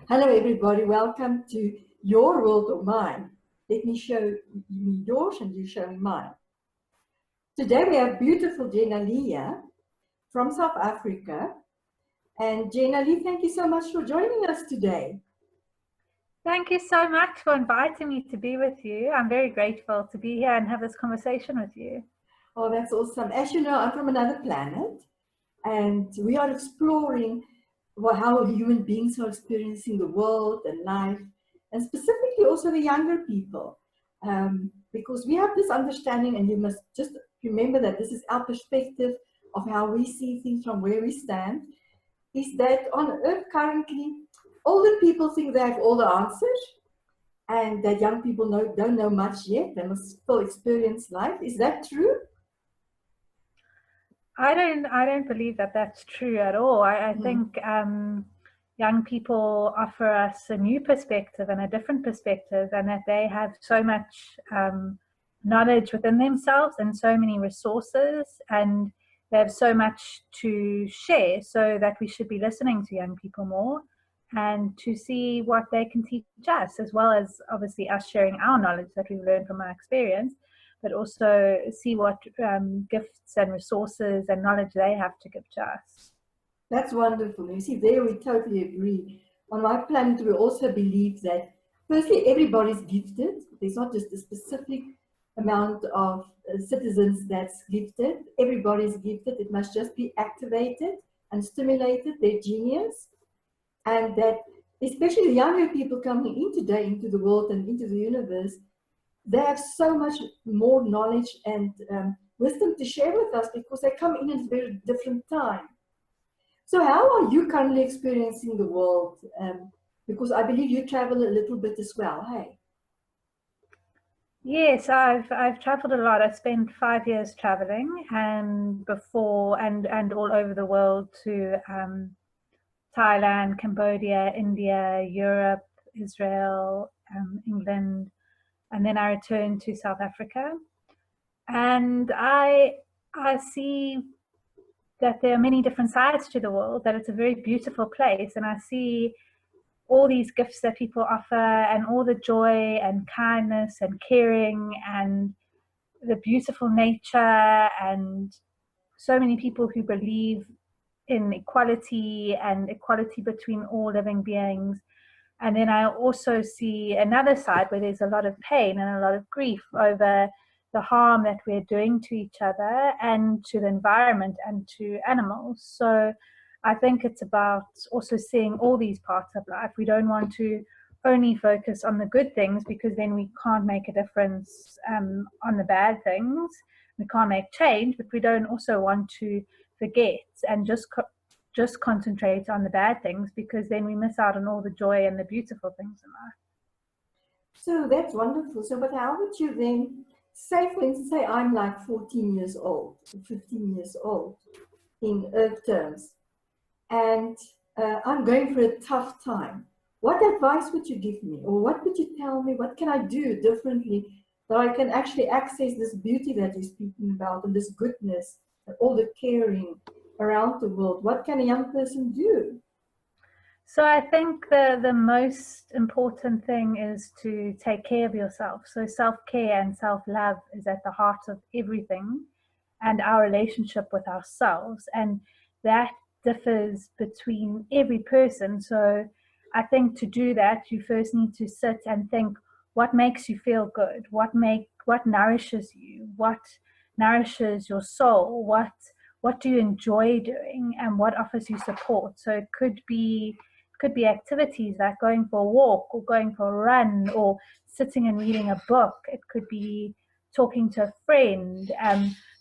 Hello, everybody. Welcome to Your World or Mine. Let me show me yours and you show me mine. Today we have beautiful Jenna-Lee from South Africa. And Jenna-Lee, thank you so much for joining us today. Thank you so much for inviting me to be with you. I'm very grateful to be here and have this conversation with you. Oh, that's awesome. As you know, I'm from another planet, and we are exploring how human beings are experiencing the world and life, and specifically also the younger people. Because we have this understanding, and you must just remember that this is our perspective of how we see things from where we stand, is that on Earth currently, older people think they have all the answers, and that young people don't know much yet. They must still experience life. Is that true? I don't believe that that's true at all. I think young people offer us a new perspective and a different perspective, and that they have so much knowledge within themselves and so many resources, and they have so much to share, so that we should be listening to young people more and to see what they can teach us, as well as obviously us sharing our knowledge that we've learned from our experience, but also see what gifts and resources and knowledge they have to give to us. That's wonderful. You see, there we totally agree. On my planet, we also believe that, firstly, everybody's gifted. There's not just a specific amount of citizens that's gifted. Everybody's gifted. It must just be activated and stimulated, their genius. And that, especially the younger people coming in today into the world and into the universe, they have so much more knowledge and wisdom to share with us because they come in at a very different time. So how are you currently experiencing the world? Because I believe you travel a little bit as well, hey? Yes, I've traveled a lot. I spent 5 years traveling, and before and all over the world, to Thailand, Cambodia, India, Europe, Israel, England, and then I returned to South Africa. And I see that there are many different sides to the world, that it's a very beautiful place, and I see all these gifts that people offer, and all the joy and kindness and caring and the beautiful nature, and so many people who believe in equality and equality between all living beings. And then I also see another side where there's a lot of pain and a lot of grief over the harm that we're doing to each other and to the environment and to animals. So I think it's about also seeing all these parts of life. We don't want to only focus on the good things, because then we can't make a difference on the bad things. We can't make change, but we don't also want to forget and just concentrate on the bad things, because then we miss out on all the joy and the beautiful things in life. So that's wonderful. So, but how would you then say, for instance, say I'm like 14 years old, 15 years old in Earth terms, and I'm going for a tough time. What advice would you give me, or what would you tell me? What can I do differently that I can actually access this beauty that you're speaking about, and this goodness and all the caring around the world? What can a young person do? So I think the most important thing is to take care of yourself. So self-care and self-love is at the heart of everything, and our relationship with ourselves. And that differs between every person. So I think to do that, you first need to sit and think, what makes you feel good? What nourishes you? What nourishes your soul? What do you enjoy doing, and what offers you support? So it could be activities like going for a walk, or going for a run, or sitting and reading a book. It could be talking to a friend.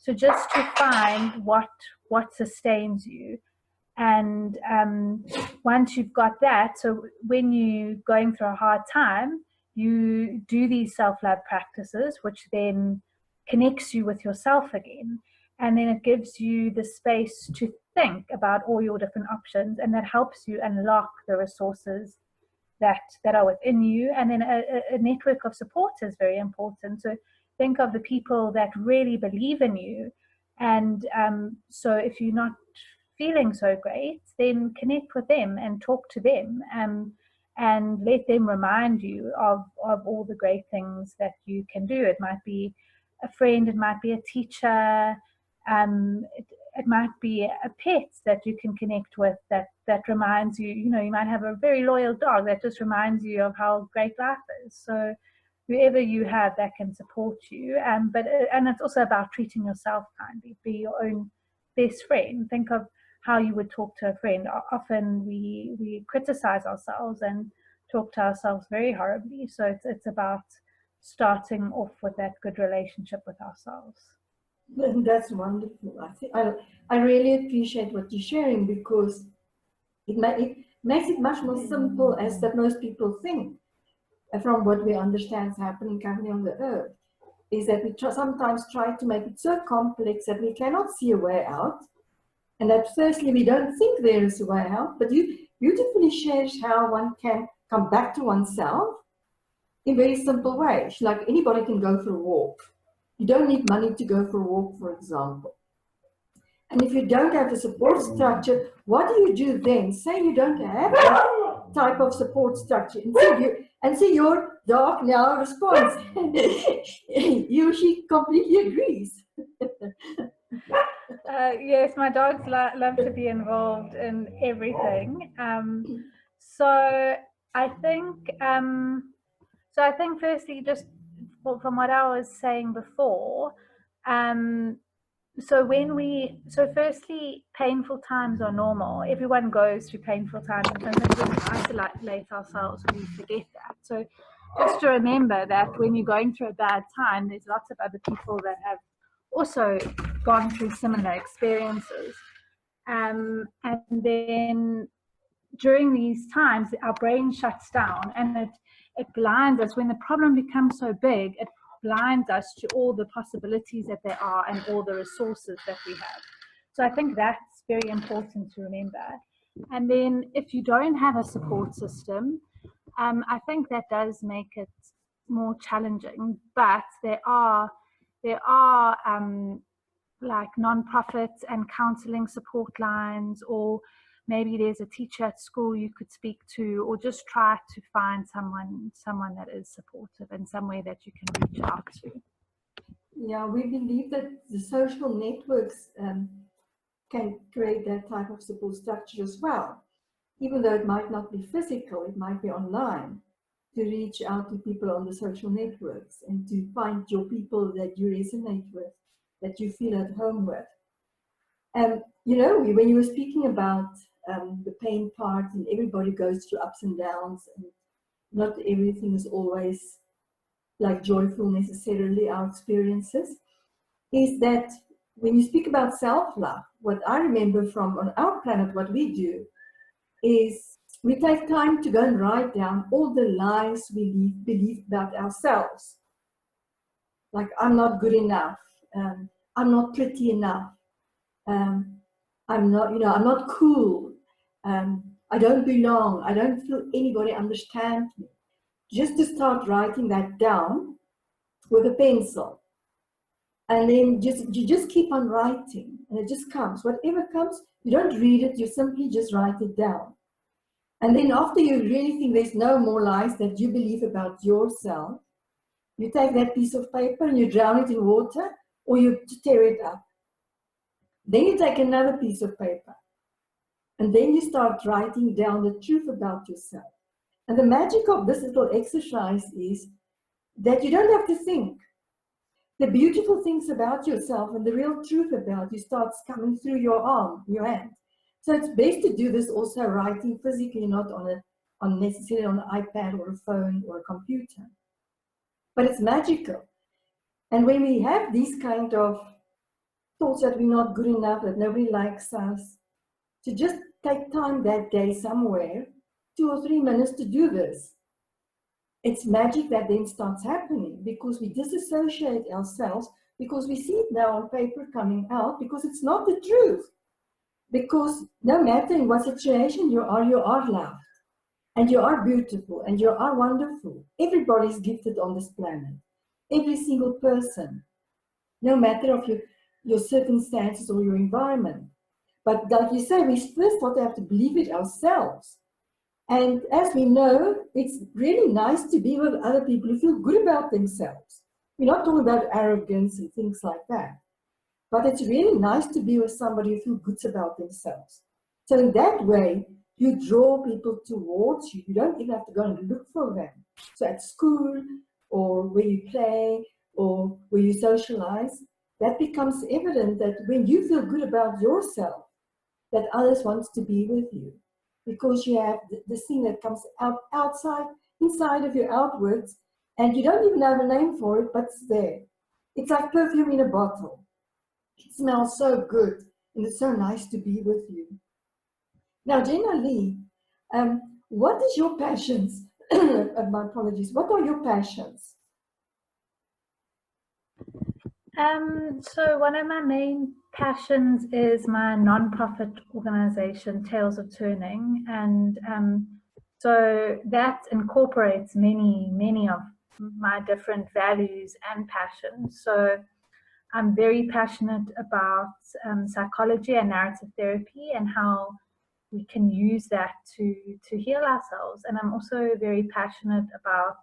So just to find what sustains you. And once you've got that, so when you're going through a hard time, you do these self-love practices, which then connects you with yourself again. And then it gives you the space to think about all your different options, and that helps you unlock the resources that are within you. And then a network of support is very important. So think of the people that really believe in you. And so if you're not feeling so great, then connect with them and talk to them. and let them remind you of all the great things that you can do. It might be a friend, it might be a teacher, it might be a pet that you can connect with that reminds you, you might have a very loyal dog that just reminds you of how great life is. So whoever you have that can support you, and it's also about treating yourself kindly. Be your own best friend. Think of how you would talk to a friend. Often we criticize ourselves and talk to ourselves very horribly. So it's about starting off with that good relationship with ourselves. That's wonderful. I really appreciate what you're sharing, because it makes it much more simple as that most people think. From what we understand is happening currently on the earth, is that we sometimes try to make it so complex that we cannot see a way out. And that firstly, we don't think there is a way out, but you beautifully shares how one can come back to oneself in very simple ways. Like anybody can go for a walk. You don't need money to go for a walk, for example. And if you don't have a support structure, what do you do then? Say you don't have that type of support structure. And see your dog now responds. She completely agrees. Yes, my dogs love to be involved in everything. So I think firstly, just from what I was saying before, so firstly, painful times are normal. Everyone goes through painful times, and sometimes when we isolate ourselves, we forget that. So just to remember that when you're going through a bad time, there's lots of other people that have also gone through similar experiences. And then during these times, our brain shuts down, and it blinds us. When the problem becomes so big, it blinds us to all the possibilities that there are and all the resources that we have. So I think that's very important to remember. And then if you don't have a support system, I think that does make it more challenging. But there are like non-profits and counseling support lines, or maybe there's a teacher at school you could speak to, or just try to find someone that is supportive and somewhere that you can reach out to. Yeah, we believe that the social networks can create that type of support structure as well. Even though it might not be physical, it might be online, to reach out to people on the social networks and to find your people that you resonate with, that you feel at home with. And when you were speaking about the pain part, and everybody goes through ups and downs, and not everything is always like joyful necessarily, our experiences, is that when you speak about self-love, what I remember from on our planet, what we do is we take time to go and write down all the lies we believe about ourselves. Like, I'm not good enough, I'm not pretty enough, I'm not cool, I don't belong, I don't feel anybody understands me. Just to start writing that down with a pencil. And then you just keep on writing, and it just comes. Whatever comes, you don't read it, you simply just write it down. And then after you really think there's no more lies that you believe about yourself, you take that piece of paper and you drown it in water, or you tear it up. Then you take another piece of paper, and then you start writing down the truth about yourself. And the magic of this little exercise is that you don't have to think. The beautiful things about yourself and the real truth about you starts coming through your arm, your hand. So it's best to do this also writing physically, not necessarily on an iPad or a phone or a computer. But it's magical. And when we have these kind of thoughts that we're not good enough, that nobody likes us, to just take time that day somewhere, 2 or 3 minutes to do this. It's magic that then starts happening, because we disassociate ourselves, because we see it now on paper coming out, because it's not the truth. Because no matter in what situation you are loved, and you are beautiful, and you are wonderful. Everybody's gifted on this planet. Every single person, no matter of your circumstances or your environment. But like you say, we first have to believe it ourselves. And as we know, it's really nice to be with other people who feel good about themselves. We're not talking about arrogance and things like that. But it's really nice to be with somebody who feels good about themselves. So in that way, you draw people towards you. You don't even have to go and look for them. So at school or where you play or where you socialize, that becomes evident that when you feel good about yourself, that others want to be with you. Because you have this thing that comes out outside, inside of you, outwards, and you don't even have a name for it, but it's there. It's like perfume in a bottle. It smells so good, and it's so nice to be with you. Now, Jenna-Lee, what is your passions? My apologies. What are your passions? So one of my main passions is my non-profit organization, Tales of Turning, and so that incorporates many of my different values and passions. So I'm very passionate about psychology and narrative therapy and how we can use that to heal ourselves. And I'm also very passionate about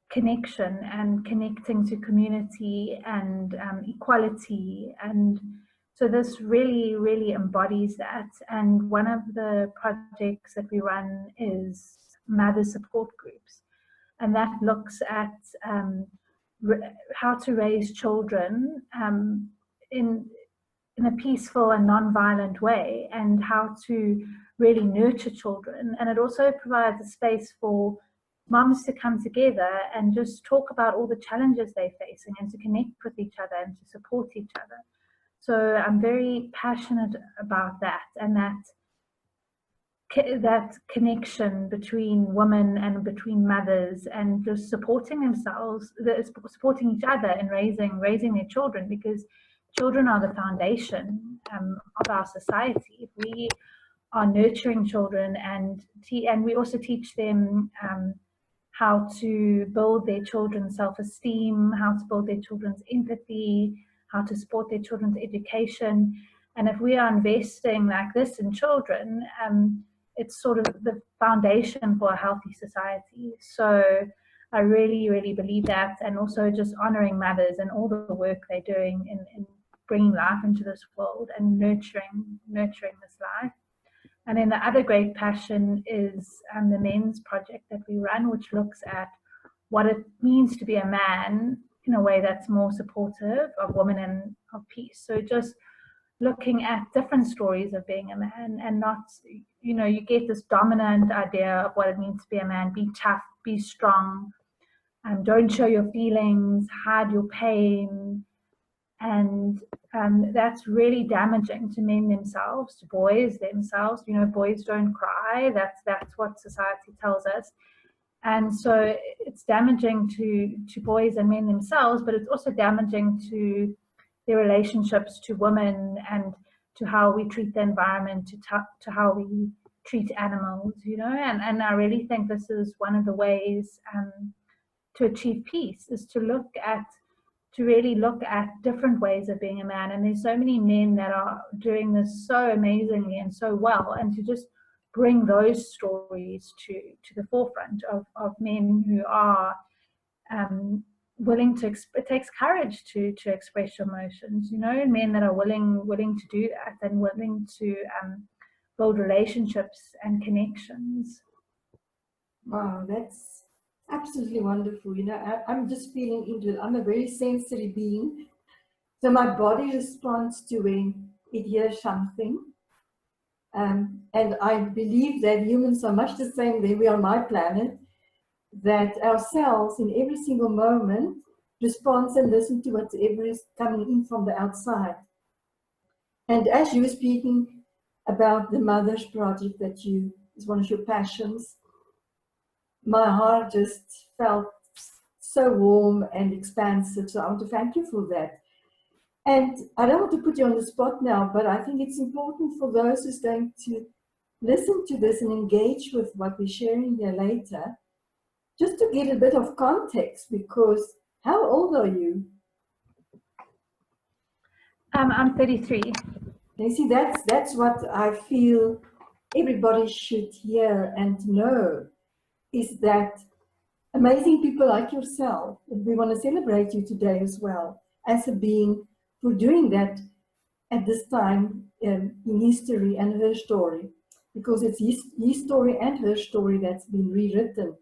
connection and connecting to community and equality, and so this really embodies that. And one of the projects that we run is mother support groups, and that looks at how to raise children in a peaceful and non-violent way, and how to really nurture children. And it also provides a space for moms to come together and just talk about all the challenges they're facing and to connect with each other and to support each other. So I'm very passionate about that, and that connection between women and between mothers, and just supporting themselves, supporting each other in raising their children, because children are the foundation of our society. If we are nurturing children, and we also teach them how to build their children's self-esteem, how to build their children's empathy, how to support their children's education. And if we are investing like this in children, it's sort of the foundation for a healthy society. So I really believe that, and also just honoring mothers and all the work they're doing in bringing life into this world and nurturing this life. And then the other great passion is the men's project that we run, which looks at what it means to be a man in a way that's more supportive of women and of peace. So just looking at different stories of being a man, and not, you get this dominant idea of what it means to be a man: be tough, be strong, don't show your feelings, hide your pain. And that's really damaging to men themselves, to boys themselves. Boys don't cry. That's what society tells us. And so it's damaging to boys and men themselves, but it's also damaging to their relationships to women, and to how we treat the environment, to how we treat animals, and I really think this is one of the ways to achieve peace, is to really look at different ways of being a man. And there's so many men that are doing this so amazingly and so well, and to just bring those stories to the forefront of men who are willing to, it takes courage to express your emotions, men that are willing to do that, and willing to build relationships and connections. Wow, that's absolutely wonderful. I'm just feeling into it. I'm a very sensory being. So my body responds to when it hears something. And I believe that humans are much the same way we are on my planet, that our cells in every single moment responds and listen to whatever is coming in from the outside. And as you were speaking about the Mother's Project, that is one of your passions, my heart just felt so warm and expansive. So I want to thank you for that. And I don't want to put you on the spot now, but I think it's important for those who's going to listen to this and engage with what we're sharing here later, just to get a bit of context, because how old are you? I'm 33. You see, that's what I feel everybody should hear and know is that amazing people like yourself, we want to celebrate you today as well as a being for doing that at this time in history and her story, because it's his story and her story that's been rewritten.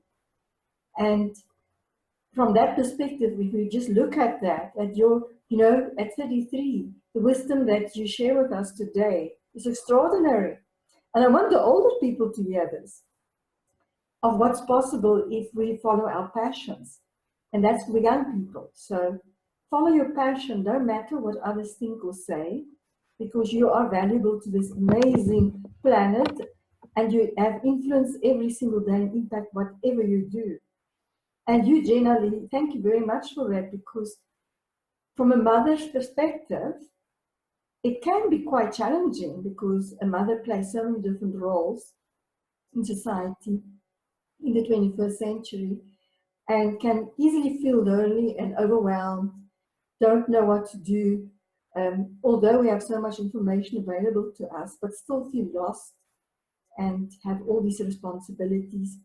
And from that perspective, if we just look at that, at your, at 33, the wisdom that you share with us today is extraordinary. And I want the older people to hear this, of what's possible if we follow our passions. And that's for young people. So follow your passion, no matter what others think or say, because you are valuable to this amazing planet and you have influence every single day and impact whatever you do. And you, Jenna-Lee, thank you very much for that, because from a mother's perspective, it can be quite challenging because a mother plays so many different roles in society in the 21st century and can easily feel lonely and overwhelmed, don't know what to do, although we have so much information available to us, but still feel lost and have all these responsibilities.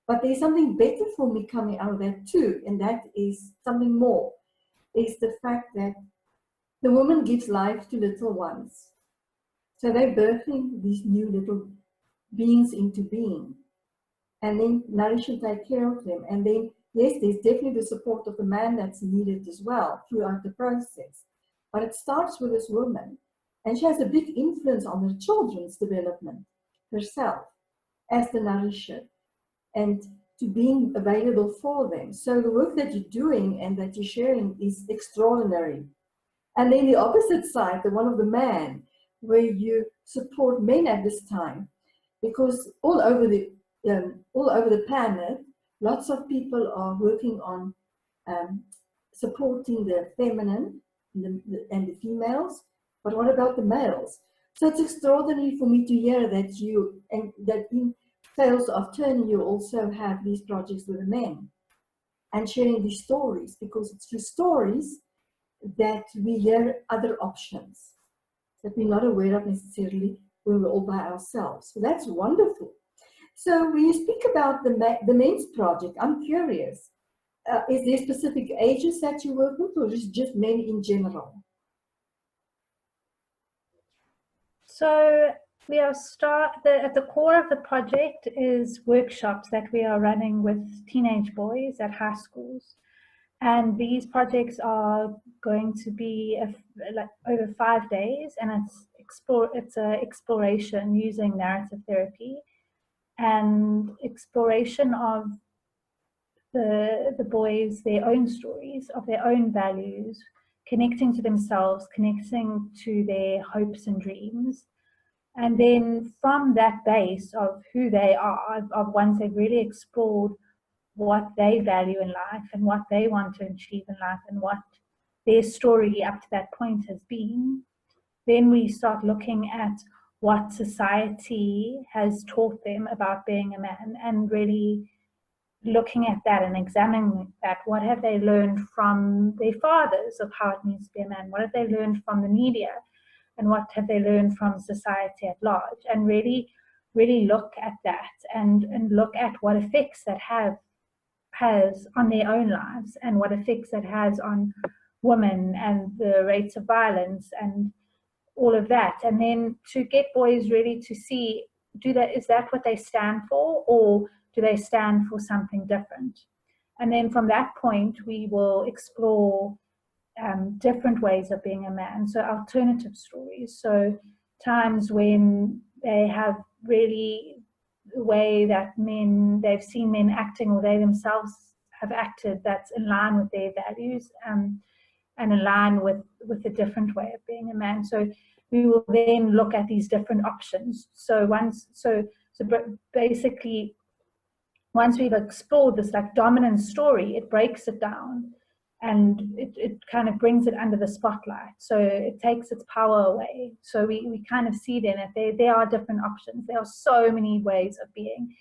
But there's something better for me coming out of that too, and that is something more, is the fact that the woman gives life to little ones. So they're birthing these new little beings into being, and then nourish and take care of them. And then, yes, there's definitely the support of the man that's needed as well throughout the process. But it starts with this woman, and she has a big influence on her children's development herself as the nourisher and to being available for them. So the work that you're doing and that you're sharing is extraordinary. And then the opposite side, the one of the man, where you support men at this time, because all over the planet, lots of people are working on supporting the feminine and the females. But what about the males? So it's extraordinary for me to hear that you, and that in Tales of Turn, you also have these projects with the men and sharing these stories, because it's through stories that we hear other options that we're not aware of necessarily when we're all by ourselves. So that's wonderful. So when you speak about the men's project, I'm curious, is there specific ages that you work with, or is it just men in general? So we are at the core of the project is workshops that we are running with teenage boys at high schools. And these projects are going to be like over 5 days, and it's an exploration using narrative therapy and exploration of the boys, their own stories, of their own values, connecting to themselves, connecting to their hopes and dreams. And then from that base of who they are, of once they've really explored what they value in life and what they want to achieve in life and what their story up to that point has been, then we start looking at what society has taught them about being a man, and really looking at that and examining that. What have they learned from their fathers of how it means to be a man? What have they learned from the media? And what have they learned from society at large? And really look at that and look at what effects that has on their own lives, and what effects it has on women and the rates of violence and all of that. And then to get boys really to see, is that what they stand for, or do they stand for something different? And then from that point, we will explore different ways of being a man, so alternative stories. So times when they have really the way that they've seen men acting, or they themselves have acted, that's in line with their values and in line with a different way of being a man. So we will then look at these different options. So basically, once we've explored this like dominant story, it breaks it down and it kind of brings it under the spotlight. So it takes its power away. So we kind of see then that there are different options. There are so many ways of being.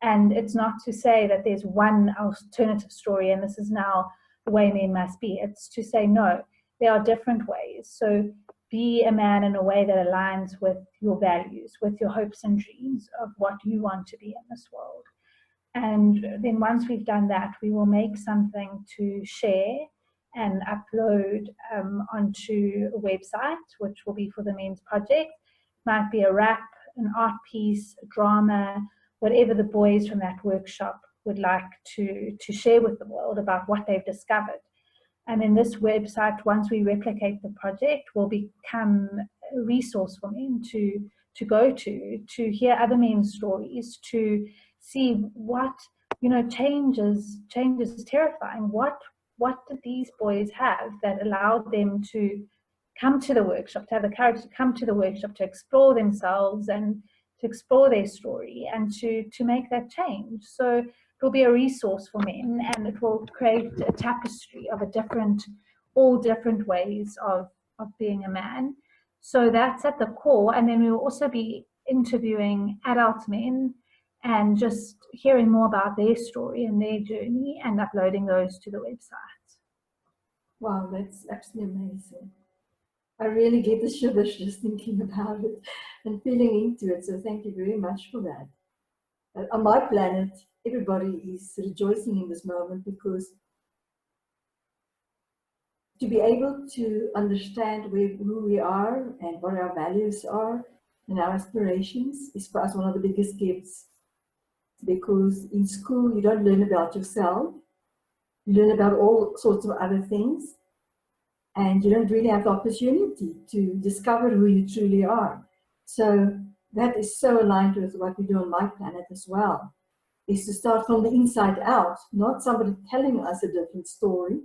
And it's not to say that there's one alternative story and this is now the way men must be. It's to say, no, there are different ways. So be a man in a way that aligns with your values, with your hopes and dreams of what you want to be in this world. And then once we've done that, we will make something to share and upload onto a website, which will be for the men's project. Might be a rap, an art piece, a drama, whatever the boys from that workshop would like to share with the world about what they've discovered. And then this website, once we replicate the project, will become a resource for men to go to hear other men's stories, to see what, change is terrifying. What did these boys have that allowed them to come to the workshop, to have the courage to come to the workshop, to explore themselves and to explore their story and to make that change. So it will be a resource for men, and it will create a tapestry of all different ways of being a man. So that's at the core. And then we will also be interviewing adult men and just hearing more about their story and their journey and uploading those to the website. Wow, that's absolutely amazing. I really get the shivers just thinking about it and feeling into it. So thank you very much for that. On my planet, everybody is rejoicing in this moment, because to be able to understand who we are and what our values are and our aspirations is for us one of the biggest gifts. Because in school, you don't learn about yourself. You learn about all sorts of other things. And you don't really have the opportunity to discover who you truly are. So that is so aligned with what we do on my planet as well, is to start from the inside out, not somebody telling us a different story,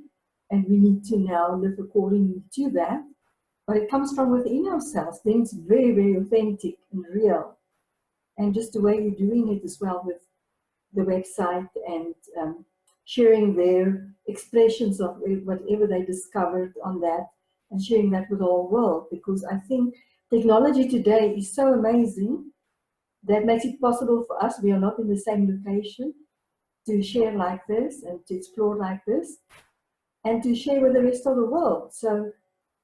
and we need to now live according to that. But it comes from within ourselves. Then it's very, very authentic and real. And just the way you're doing it as well with the website and sharing their expressions of whatever they discovered on that and sharing that with the whole world. Because I think technology today is so amazing that makes it possible for us, we are not in the same location, to share like this and to explore like this and to share with the rest of the world. So,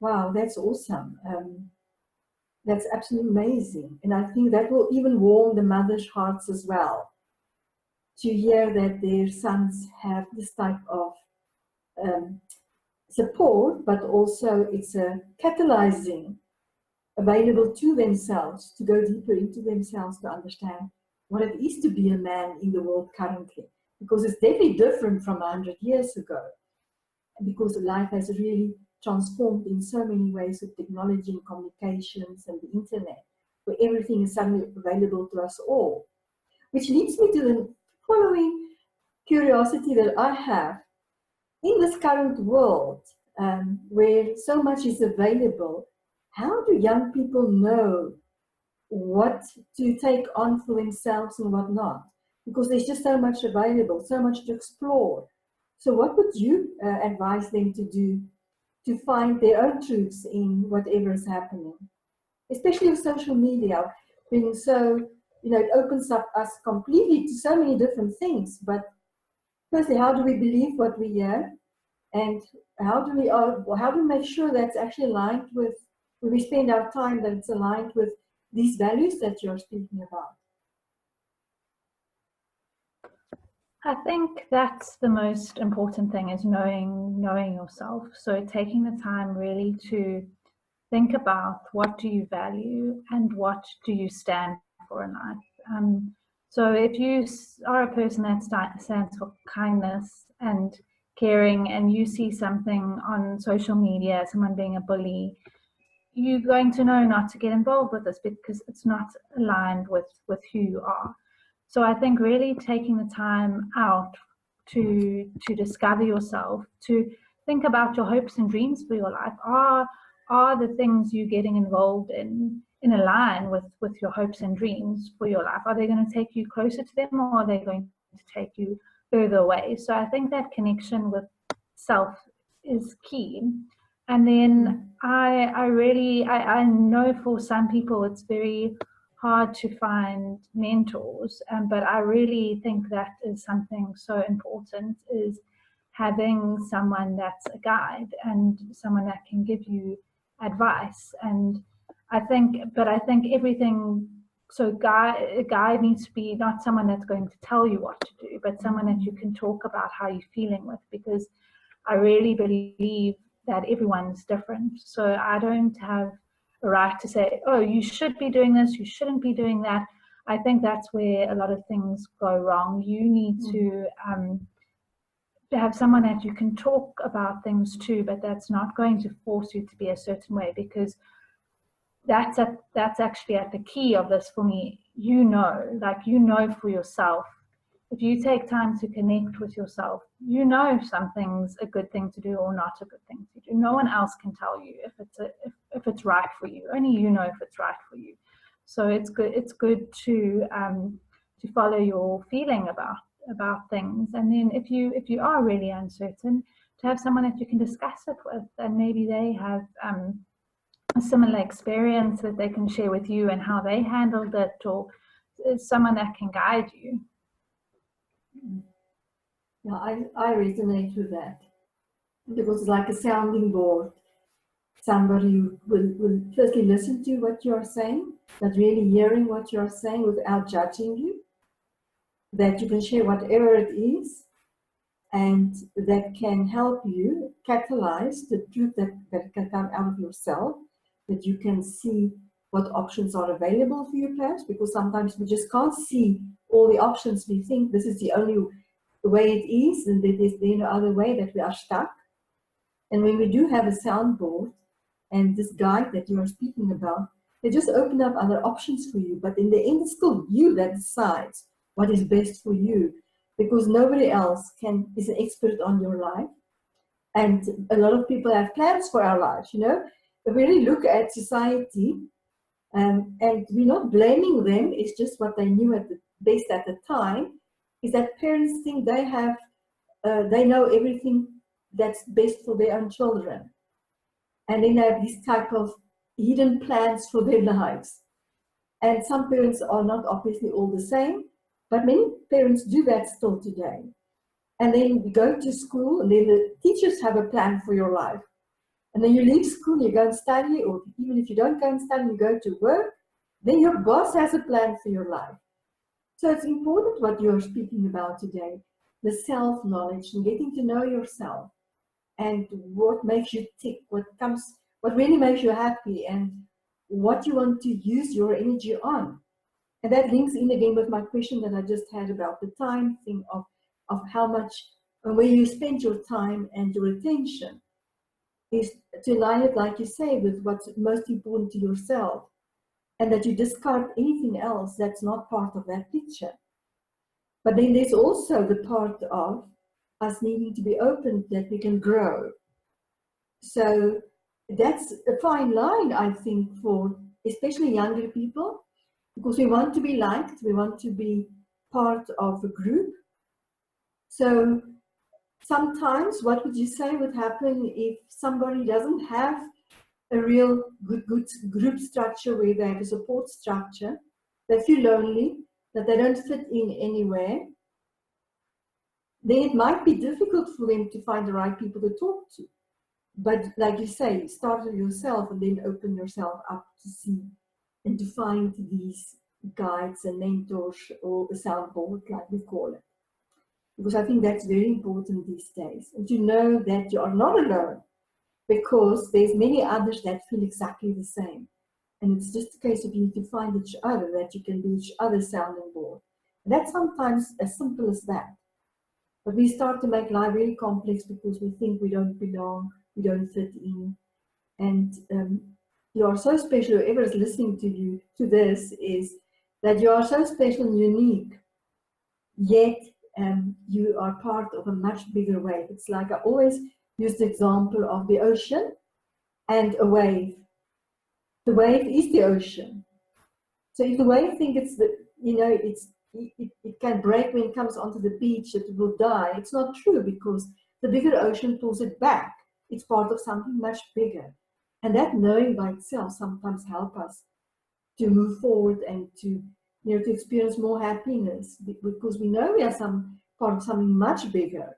wow, that's awesome. That's absolutely amazing. And I think that will even warm the mothers' hearts as well, to hear that their sons have this type of support, but also it's a catalyzing available to themselves, to go deeper into themselves, to understand what it is to be a man in the world currently. Because it's definitely different from 100 years ago. Because life has really transformed in so many ways with technology and communications and the internet, where everything is suddenly available to us all. Which leads me to the following curiosity that I have. In this current world, where so much is available, how do young people know what to take on for themselves and what not? Because there's just so much available, so much to explore. So what would you advise them to do to find their own truths in whatever is happening? Especially with social media being so, it opens up us completely to so many different things. But firstly, how do we believe what we hear? And how do we make sure that's actually aligned with, when we spend our time, that it's aligned with these values that you're speaking about? I think that's the most important thing, is knowing yourself. So taking the time really to think about what do you value and what do you stand for in life. So if you are a person that stands for kindness and caring, and you see something on social media, someone being a bully, you're going to know not to get involved with this because it's not aligned with who you are. So I think really taking the time out to discover yourself, to think about your hopes and dreams for your life. Are the things you're getting involved in line with your hopes and dreams for your life? Are they going to take you closer to them, or are they going to take you further away? So I think that connection with self is key. And then I know for some people it's very hard to find mentors, but I really think that is something so important, is having someone that's a guide and someone that can give you advice. And I think everything, so a guide needs to be not someone that's going to tell you what to do, but someone that you can talk about how you're feeling with, because I really believe that everyone's different. So I don't have a right to say, oh, you should be doing this, you shouldn't be doing that. I think that's where a lot of things go wrong. You need to have someone that you can talk about things to, but that's not going to force you to be a certain way, because that's actually at the key of this for me. You know for yourself. If you take time to connect with yourself, you know if something's a good thing to do or not a good thing to do. No one else can tell you if it's right for you. Only you know if it's right for you. So it's good to follow your feeling about things. And then if you are really uncertain, to have someone that you can discuss it with, and maybe they have a similar experience that they can share with you and how they handled it, or someone that can guide you. Yeah, I resonate with that, because it's like a sounding board. Somebody will firstly listen to what you're saying, but really hearing what you're saying without judging you, that you can share whatever it is, and that can help you catalyze the truth that can come out of yourself, that you can see what options are available for you, perhaps, because sometimes we just can't see all the options. We think this is the only way it is, and there's no other way, that we are stuck. And when we do have a soundboard and this guide that you are speaking about, they just open up other options for you. But in the end, it's still you that decides what is best for you, because nobody else is an expert on your life. And a lot of people have plans for our lives, you know. If we really look at society, and we're not blaming them, it's just what they knew at the best at the time, is that parents think they know everything that's best for their own children. And then they have these type of hidden plans for their lives. And some parents are not obviously all the same, but many parents do that still today. And then you go to school, and then the teachers have a plan for your life. And then you leave school, you go and study, or even if you don't go and study, you go to work, then your boss has a plan for your life. So it's important what you're speaking about today, the self-knowledge and getting to know yourself, and what makes you tick, what really makes you happy, and what you want to use your energy on. And that links in again with my question that I just had about the time thing of how much, and where you spend your time and your attention, is to align it, like you say, with what's most important to yourself, and that you discard anything else that's not part of that picture. But then there's also the part of us needing to be open, that we can grow. So that's a fine line, I think, for especially younger people, because we want to be liked, we want to be part of a group. So sometimes, what would you say would happen if somebody doesn't have a real good group structure, where they have a support structure, they feel lonely, that they don't fit in anywhere? Then it might be difficult for them to find the right people to talk to. But like you say, start with yourself, and then open yourself up to see and to find these guides and mentors, or a soundboard, like we call it. Because I think that's very important these days. And to know that you are not alone, because there's many others that feel exactly the same. And it's just a case of you need to find each other, that you can be each other's sounding board. And that's sometimes as simple as that. But we start to make life really complex, because we think we don't belong, we don't fit in. And you are so special. Whoever is listening to you, to this, is that you are so special and unique, yet you are part of a much bigger wave. It's like I always use the example of the ocean and a wave. The wave is the ocean. So if the wave thinks it's it can break when it comes onto the beach, that it will die, it's not true, because the bigger ocean pulls it back. It's part of something much bigger. And that knowing by itself sometimes helps us to move forward, and to experience more happiness, because we know we are part of something much bigger.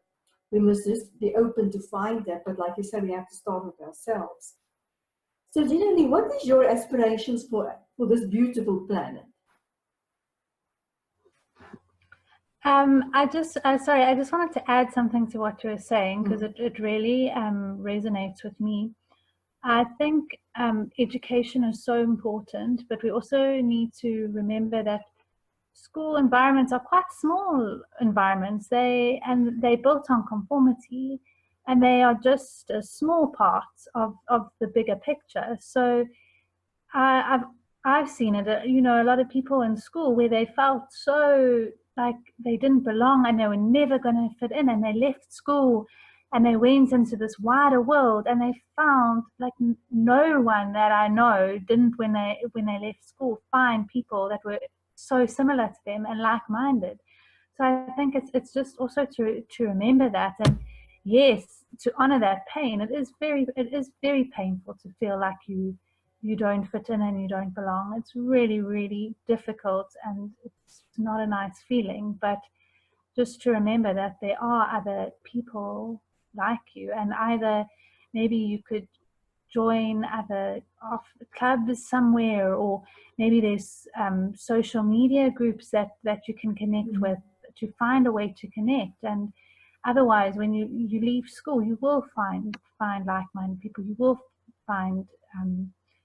We must just be open to find that. But like you said, we have to start with ourselves. So Jenna-Lee, what is your aspirations for this beautiful planet? I just wanted to add something to what you were saying, because it really resonates with me. I think education is so important, but we also need to remember that school environments are quite small environments. They're built on conformity, and they are just a small part of the bigger picture. So I've seen it, you know, a lot of people in school where they felt so like they didn't belong and they were never going to fit in, and they left school and they went into this wider world, and they found like no one that I know didn't, when they left school, find people that were so similar to them and like-minded. So I think it's just also to remember that, and yes, to honor that pain. It is very painful to feel like you don't fit in and you don't belong. It's really, really difficult, and it's not a nice feeling. But just to remember that there are other people like you, and either maybe you could join other clubs somewhere, or maybe there's social media groups that you can connect with, to find a way to connect. And otherwise, when you leave school, you will find like-minded people. You will find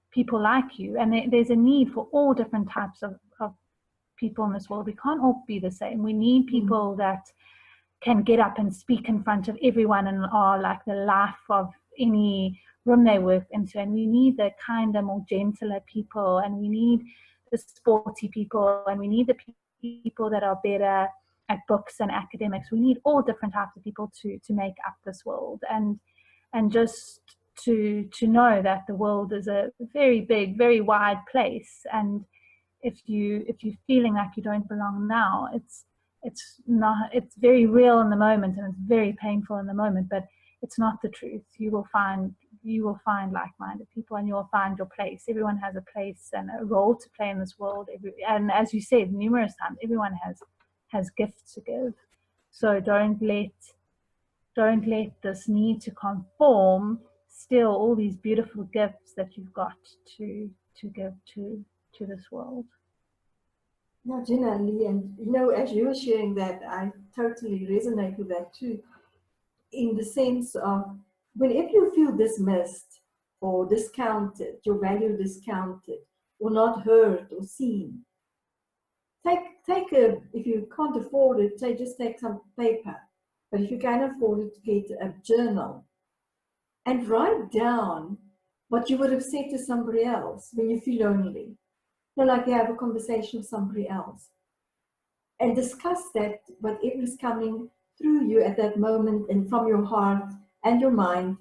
people like you, and there's a need for all different types of people in this world. We can't all be the same. We need people that can get up and speak in front of everyone and are like the life of any room they work into. And we need the kinder, more gentler people, and we need the sporty people, and we need the people that are better at books and academics. We need all different types of people to make up this world, and just to know that the world is a very big, very wide place. And if you're feeling like you don't belong now, it's very real in the moment, and it's very painful in the moment, but it's not the truth. You will find like-minded people, and you'll find your place. Everyone has a place and a role to play in this world. And as you said numerous times, everyone has gifts to give. So don't let this need to conform steal all these beautiful gifts that you've got to give to this world. Now, Jenna-Lee, and you know, as you were sharing that, I totally resonate with that too, in the sense of whenever you feel dismissed or discounted, your value discounted, or not heard or seen, if you can't afford it, just take some paper. But if you can afford it, get a journal and write down what you would have said to somebody else when you feel lonely. You know, like you have a conversation with somebody else, and discuss that, whatever is coming through you at that moment and from your heart and your mind.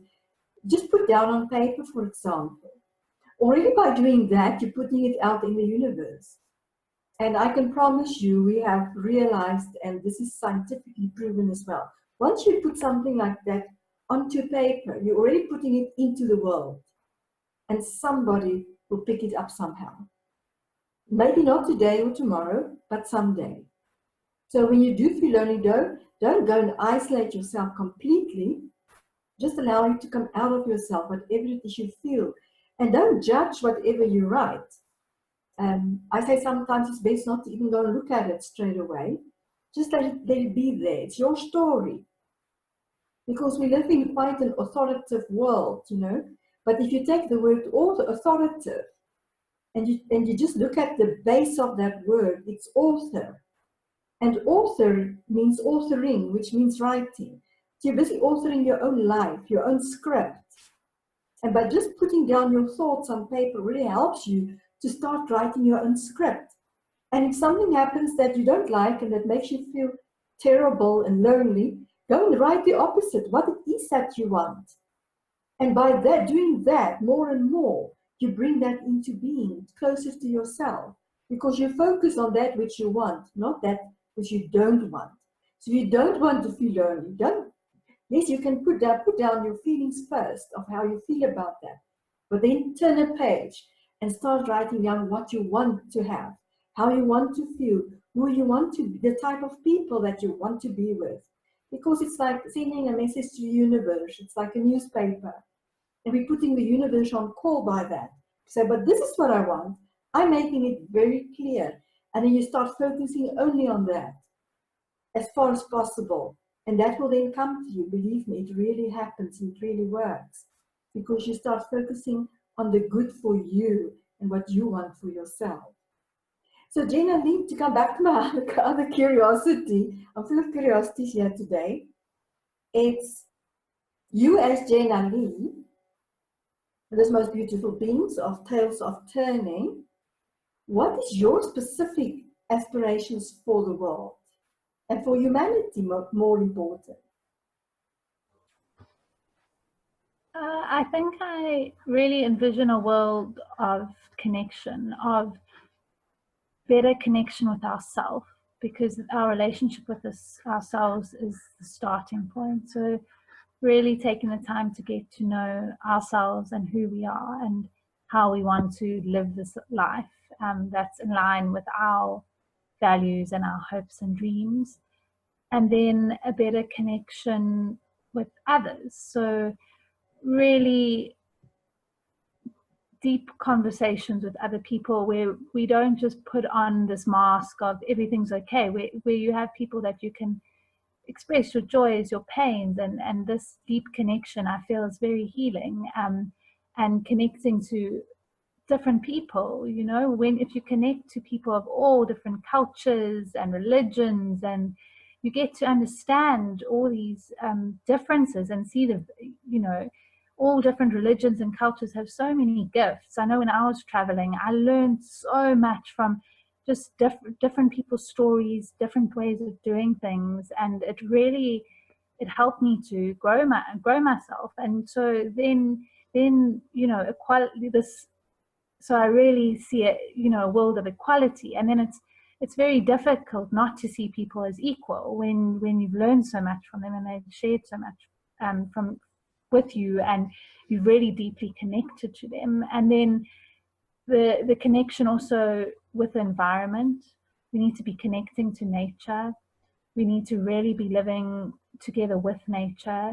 Just put down on paper, for example. Already by doing that, you're putting it out in the universe. And I can promise you, we have realized, and this is scientifically proven as well, once you put something like that onto paper, you're already putting it into the world, and somebody will pick it up somehow. Maybe not today or tomorrow, but someday. So when you do feel lonely, don't go and isolate yourself completely. Just allow it to come out of yourself, whatever it is you feel. And don't judge whatever you write. I say sometimes it's best not to even go and look at it straight away. Just let it be there. It's your story. Because we live in quite an authoritative world, you know. But if you take the word authoritative, and you just look at the base of that word, it's author. And author means authoring, which means writing. So you're busy authoring your own life, your own script. And by just putting down your thoughts on paper really helps you to start writing your own script. And if something happens that you don't like and that makes you feel terrible and lonely, go and write the opposite, what it is that you want. And by doing that more and more, you bring that into being, closer to yourself, because you focus on that which you want, not that which you don't want. So if you don't want to feel lonely, yes, you can put down your feelings first of how you feel about that, but then turn a page and start writing down what you want to have, how you want to feel, who you want to be, the type of people that you want to be with. Because it's like sending a message to the universe. It's like a newspaper. And we're putting the universe on call by that. So, but this is what I want. I'm making it very clear. And then you start focusing only on that as far as possible. And that will then come to you. Believe me, it really happens. It really works. Because you start focusing on the good for you and what you want for yourself. So Jenna-Lee, to come back to my other curiosity, I'm full of curiosities here today. It's you as Jenna-Lee, those most beautiful beings of tales of turning. What is your specific aspirations for the world and for humanity, more important? I think I really envision a world of connection, of better connection with ourselves, because our relationship with ourselves is the starting point. So really taking the time to get to know ourselves and who we are and how we want to live this life that's in line with our values and our hopes and dreams. And then a better connection with others. So really deep conversations with other people where we don't just put on this mask of everything's okay, where you have people that you can express your joys, your pains, and this deep connection I feel is very healing, and connecting to different people, you know, when if you connect to people of all different cultures and religions, and you get to understand all these differences and see the, you know, all different religions and cultures have so many gifts. I know when I was traveling, I learned so much from just different people's stories, different ways of doing things, and it helped me to grow myself. And so then you know, equality, this, so I really see it, you know, a world of equality. And then it's very difficult not to see people as equal when you've learned so much from them and they've shared so much from with you, and you've really deeply connected to them. And then the connection also with the environment. We need to be connecting to nature. We need to really be living together with nature.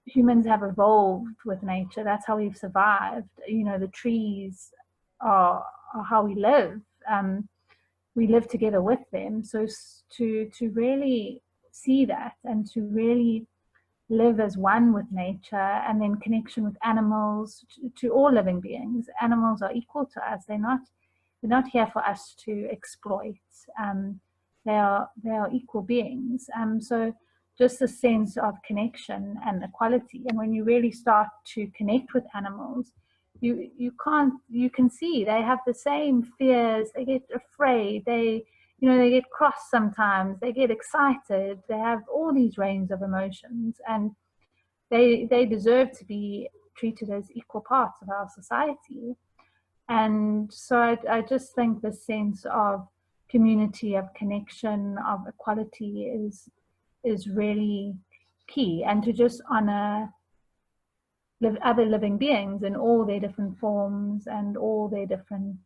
Humans have evolved with nature. That's how we've survived. You know, the trees are how we live. We live together with them. So to really see that and to really live as one with nature, and then connection with animals, to all living beings. Animals are equal to us. They're not here for us to exploit. They are equal beings. So just a sense of connection and equality. And when you really start to connect with animals, you can see they have the same fears. They get afraid. They get cross sometimes. They get excited. They have all these range of emotions, and they deserve to be treated as equal parts of our society. And so I just think the sense of community, of connection, of equality is really key, and to just honor other living beings in all their different forms and all their different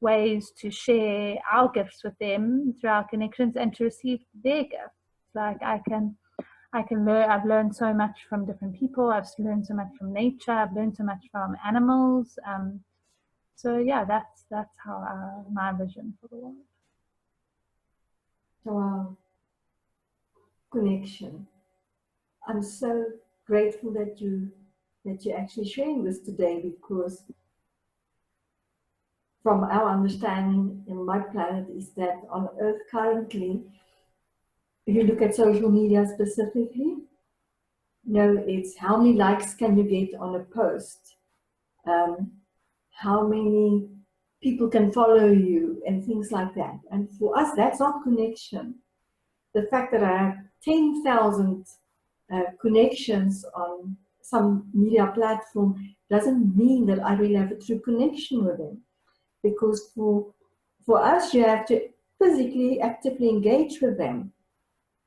ways, to share our gifts with them through our connections and to receive their gifts. Like I can learn. I've learned so much from different people. I've learned so much from nature. I've learned so much from animals. So yeah, that's how my vision for the world. Wow. Connection. I'm so grateful that you're actually sharing this today, because from our understanding in my planet is that on Earth currently, if you look at social media specifically, it's how many likes can you get on a post, how many people can follow you, and things like that. And for us, that's not connection. The fact that I have 10,000 connections on some media platform doesn't mean that I really have a true connection with them. Because for us, you have to physically, actively engage with them,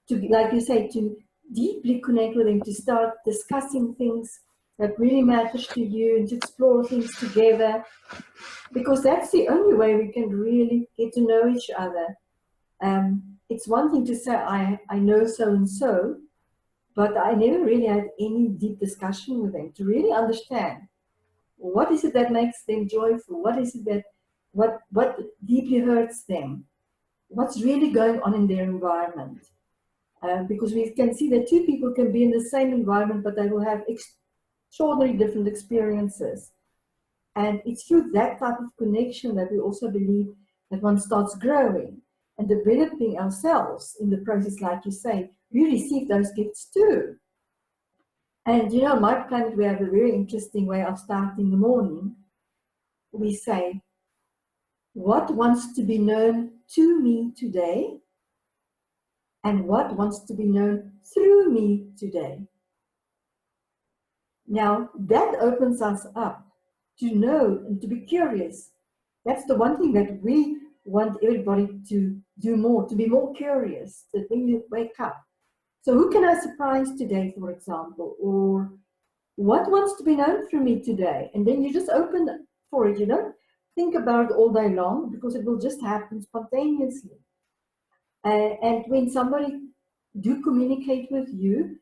to, like you say, to deeply connect with them, to start discussing things that really matters to you, and to explore things together, because that's the only way we can really get to know each other. It's one thing to say, I know so and so, but I never really had any deep discussion with them to really understand what is it that makes them joyful, what is it that what deeply hurts them, what's really going on in their environment. Because we can see that two people can be in the same environment, but they will have extraordinarily different experiences. And it's through that type of connection that we also believe that one starts growing and developing ourselves in the process. Like you say, we receive those gifts too. And you know, on my planet, we have a very interesting way of starting the morning. We say, what wants to be known to me today? And what wants to be known through me today? Now, that opens us up to know and to be curious. That's the one thing that we want everybody to do more, to be more curious, that when you wake up. So who can I surprise today, for example? Or what wants to be known through me today? And then you just open for it. You don't think about it all day long, because it will just happen spontaneously. And when somebody do communicate with you,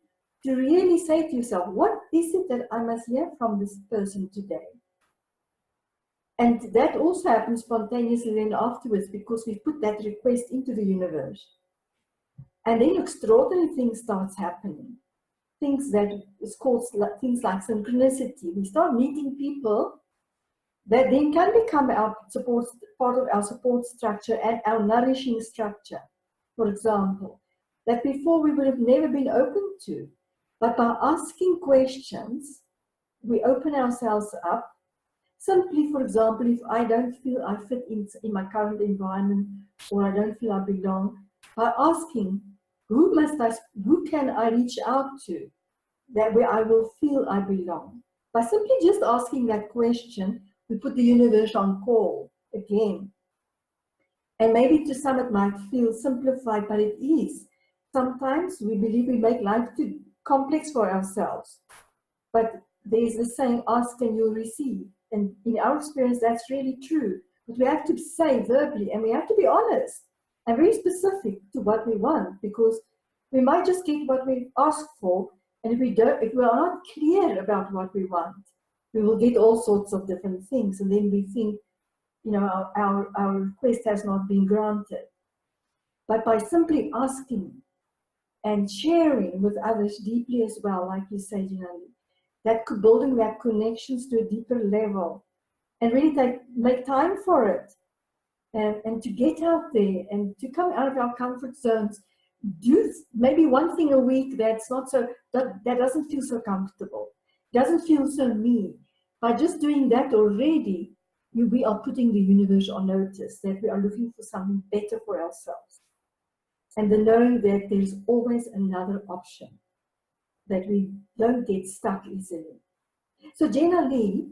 to really say to yourself, what is it that I must hear from this person today? And that also happens spontaneously then afterwards, because we put that request into the universe. And then extraordinary things starts happening. Things that is called things like synchronicity. We start meeting people that then can become our support, part of our support structure and our nourishing structure. For example, that before we would have never been open to. But by asking questions, we open ourselves up. Simply, for example, if I don't feel I fit in my current environment, or I don't feel I belong, by asking, who can I reach out to, that way I will feel I belong. By simply just asking that question, we put the universe on call again. And maybe to some it might feel simplified, but it is. Sometimes we believe we make life too complex for ourselves. But there's the saying, ask and you'll receive. And in our experience, that's really true. But we have to say verbally, and we have to be honest and very specific to what we want, because we might just get what we asked for. And if we are not clear about what we want, we will get all sorts of different things. And then we think, you know, our request has not been granted. But by simply asking and sharing with others deeply as well, like you say, Jenna-Lee, that building that connections to a deeper level, and really make time for it, and to get out there and to come out of our comfort zones. Do maybe one thing a week that's not so, that doesn't feel so comfortable, doesn't feel so me. By just doing that already, we are putting the universe on notice that we are looking for something better for ourselves. And the knowing that there's always another option, that we don't get stuck easily. So Jenna-Lee,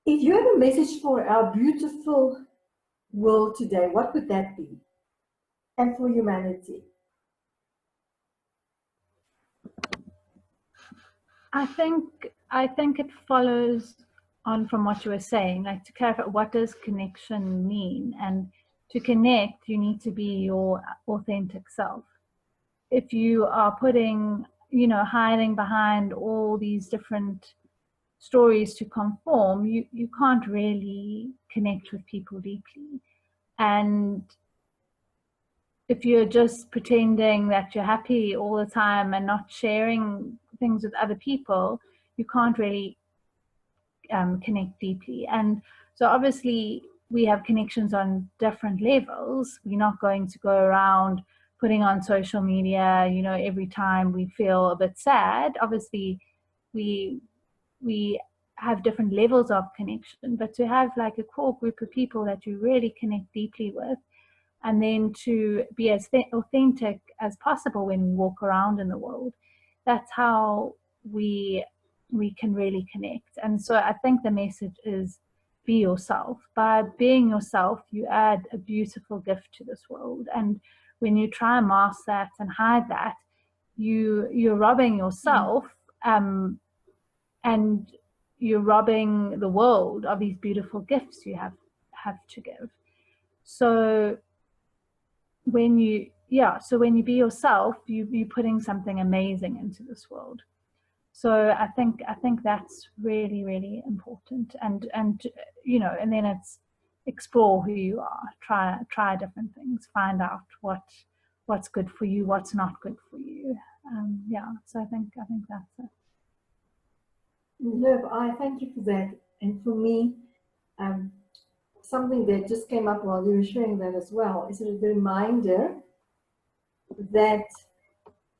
if you have a message for our beautiful world today, what would that be? And for humanity? I think it follows on from what you were saying, like to clarify, what does connection mean? And to connect, you need to be your authentic self. If you are putting, hiding behind all these different stories to conform, you can't really connect with people deeply. And if you're just pretending that you're happy all the time and not sharing things with other people, you can't really connect deeply. And so obviously we have connections on different levels. We're not going to go around putting on social media, every time we feel a bit sad. Obviously we have different levels of connection, but to have like a core group of people that you really connect deeply with, and then to be as authentic as possible when we walk around in the world, that's how we can really connect. And so I think the message is, be yourself. By being yourself, you add a beautiful gift to this world. And when you try and mask that and hide that, you're robbing yourself, and you're robbing the world of these beautiful gifts you have to give. So when you yeah, so when you be yourself, you're putting something amazing into this world. So I think that's really, really important. And you know, and then it's explore who you are, try different things, find out what's good for you, what's not good for you. Yeah, so I think that's it. Liv, I thank you for that. And for me, something that just came up while you were sharing that as well is the reminder that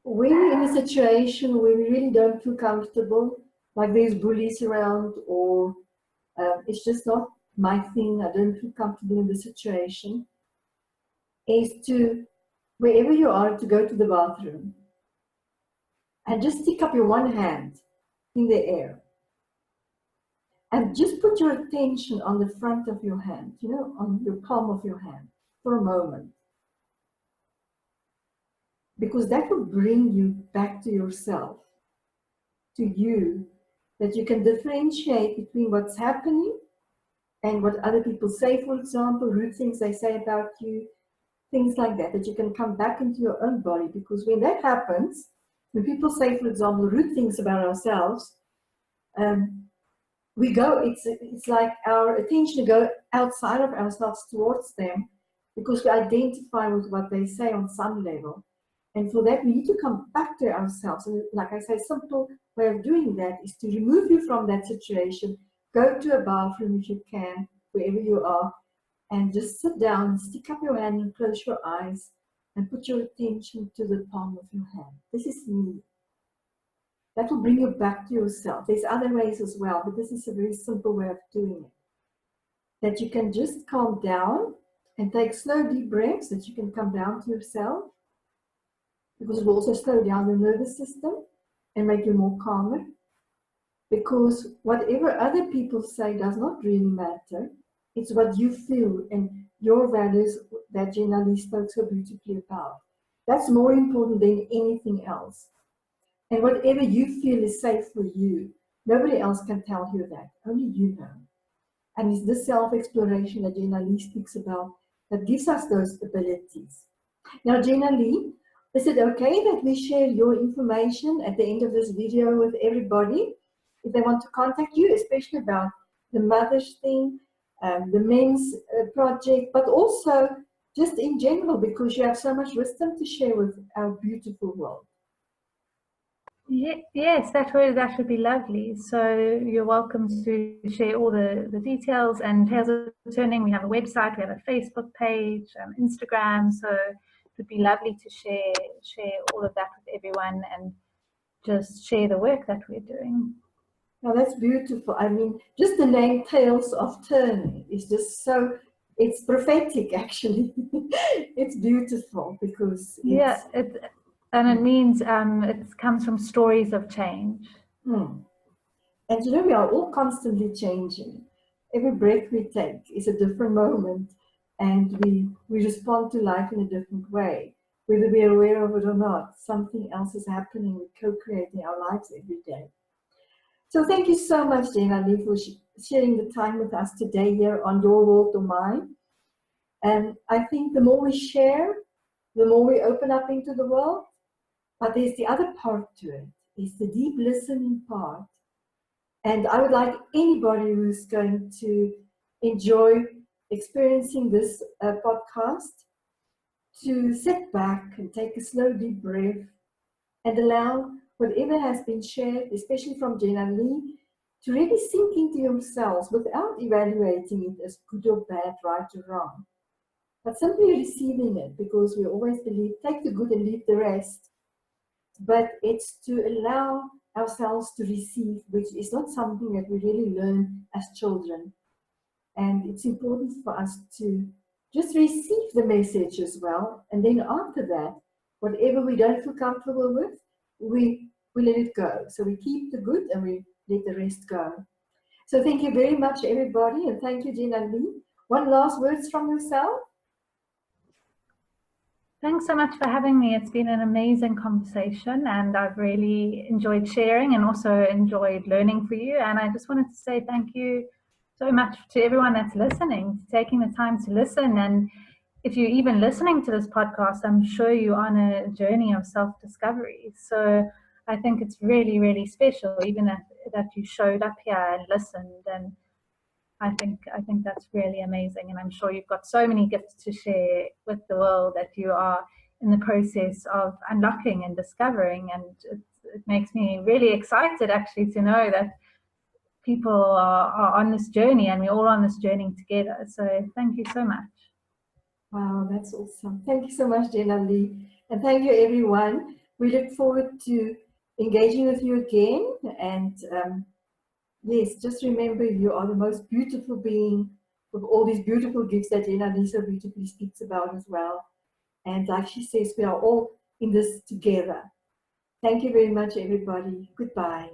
when we're in a situation where we really don't feel comfortable, like there's bullies around, or it's just not my thing, I don't feel comfortable in the situation, is to, wherever you are, to go to the bathroom and just stick up your one hand in the air and just put your attention on the front of your hand, you know, on your palm of your hand for a moment. Because that will bring you back to yourself, to you, that you can differentiate between what's happening and what other people say, for example, rude things they say about you, things like that, that you can come back into your own body. Because when that happens, when people say, for example, rude things about ourselves, we go, it's like our attention go outside of ourselves towards them, because we identify with what they say on some level. And for that, we need to come back to ourselves. And like I say, a simple way of doing that is to remove you from that situation, go to a bathroom if you can, wherever you are, and just sit down, stick up your hand and close your eyes and put your attention to the palm of your hand. This is me. That will bring you back to yourself. There's other ways as well, but this is a very simple way of doing it. That you can just calm down and take slow, deep breaths, that you can come down to yourself, because it will also slow down the nervous system and make you more calmer. Because whatever other people say does not really matter. It's what you feel and your values that Jenna-Lee spoke so beautifully about. That's more important than anything else. And whatever you feel is safe for you, nobody else can tell you that, only you know. And it's this self-exploration that Jenna-Lee speaks about that gives us those abilities. Now, Jenna-Lee, is it okay that we share your information at the end of this video with everybody? If they want to contact you, especially about the mother's thing, the men's project, but also just in general, because you have so much wisdom to share with our beautiful world. Yes, that would be lovely. So you're welcome to share all the details. And Tales of Turning, we have a website, we have a Facebook page, Instagram. So it would be lovely to share all of that with everyone and just share the work that we're doing. Now that's beautiful. I mean, just the name Tales of Turning is just so, it's prophetic actually. It's beautiful because it's... Yeah, and it means it comes from stories of change. And you know, we are all constantly changing. Every breath we take is a different moment, and we respond to life in a different way. Whether we're aware of it or not, something else is happening. We're co-creating our lives every day. So thank you so much, Jenna-Lee, for sharing the time with us today here on Your World or Mine. And I think the more we share, the more we open up into the world. But there's the other part to it. It's the deep listening part. And I would like anybody who's going to enjoy experiencing this podcast to sit back and take a slow, deep breath and allow whatever has been shared, especially from Jenna-Lee, to really sink into yourselves without evaluating it as good or bad, right or wrong, but simply receiving it, because we always believe, take the good and leave the rest. But it's to allow ourselves to receive, which is not something that we really learn as children. And it's important for us to just receive the message as well. And then after that, whatever we don't feel comfortable with, we let it go. So we keep the good and we let the rest go. So thank you very much, everybody. And thank you, Jenna-Lee. One last words from yourself. Thanks so much for having me. It's been an amazing conversation and I've really enjoyed sharing and also enjoyed learning for you. And I just wanted to say thank you so much to everyone that's listening, taking the time to listen. And if you're even listening to this podcast, I'm sure you're on a journey of self-discovery. So I think it's really, really special, even that you showed up here and listened. And I think that's really amazing. And I'm sure you've got so many gifts to share with the world that you are in the process of unlocking and discovering. And it makes me really excited, actually, to know that people are on this journey, and we're all on this journey together. So thank you so much. Wow, that's awesome. Thank you so much, Jenna-Lee. And thank you, everyone. We look forward to engaging with you again. And yes, just remember, you are the most beautiful being with all these beautiful gifts that Jenna-Lee so beautifully speaks about as well. And like she says, we are all in this together. Thank you very much, everybody. Goodbye.